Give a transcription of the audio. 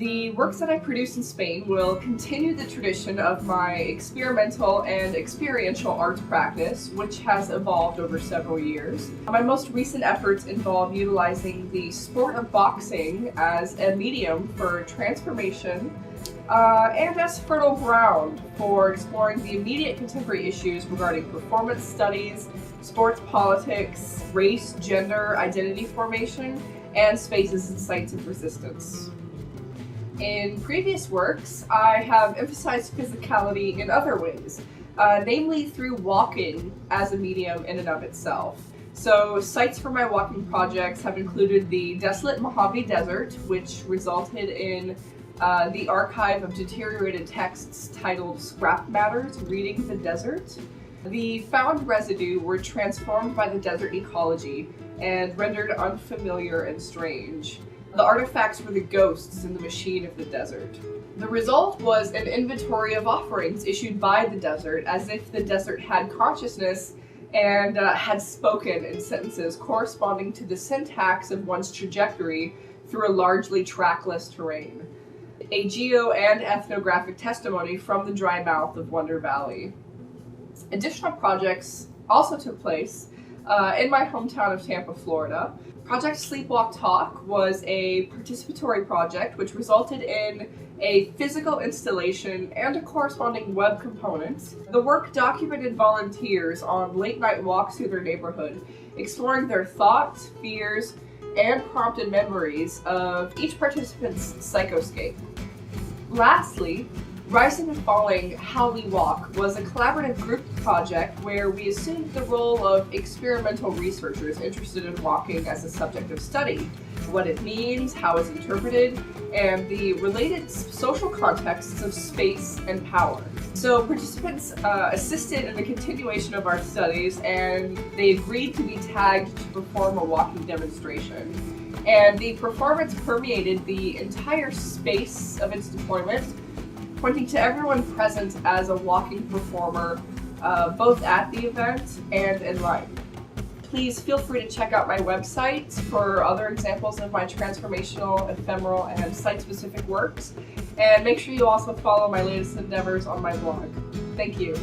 The works that I produce in Spain will continue the tradition of my experimental and experiential art practice, which has evolved over several years. My most recent efforts involve utilizing the sport of boxing as a medium for transformation and as fertile ground for exploring the immediate contemporary issues regarding performance studies, sports politics, race, gender, identity formation, and spaces and sites of resistance. In previous works, I have emphasized physicality in other ways, namely through walking as a medium in and of itself. So sites for my walking projects have included the desolate Mojave Desert, which resulted in the archive of deteriorated texts titled Scrap Matters, Reading the Desert. The found residue were transformed by the desert ecology and rendered unfamiliar and strange. The artifacts were the ghosts in the machine of the desert. The result was an inventory of offerings issued by the desert, as if the desert had consciousness and had spoken in sentences corresponding to the syntax of one's trajectory through a largely trackless terrain. A geo- and ethnographic testimony from the dry mouth of Wonder Valley. Additional projects also took place in my hometown of Tampa, Florida. Project Sleepwalk Talk was a participatory project which resulted in a physical installation and a corresponding web component. The work documented volunteers on late-night walks through their neighborhood, exploring their thoughts, fears, and prompted memories of each participant's psychoscape. Lastly, Rising and Falling How We Walk was a collaborative group project where we assumed the role of experimental researchers interested in walking as a subject of study, what it means, how it's interpreted, and the related social contexts of space and power. So participants assisted in the continuation of our studies, and they agreed to be tagged to perform a walking demonstration. And the performance permeated the entire space of its deployment, pointing to everyone present as a walking performer, both at the event and in life. Please feel free to check out my website for other examples of my transformational, ephemeral, and site-specific works, and make sure you also follow my latest endeavors on my blog. Thank you.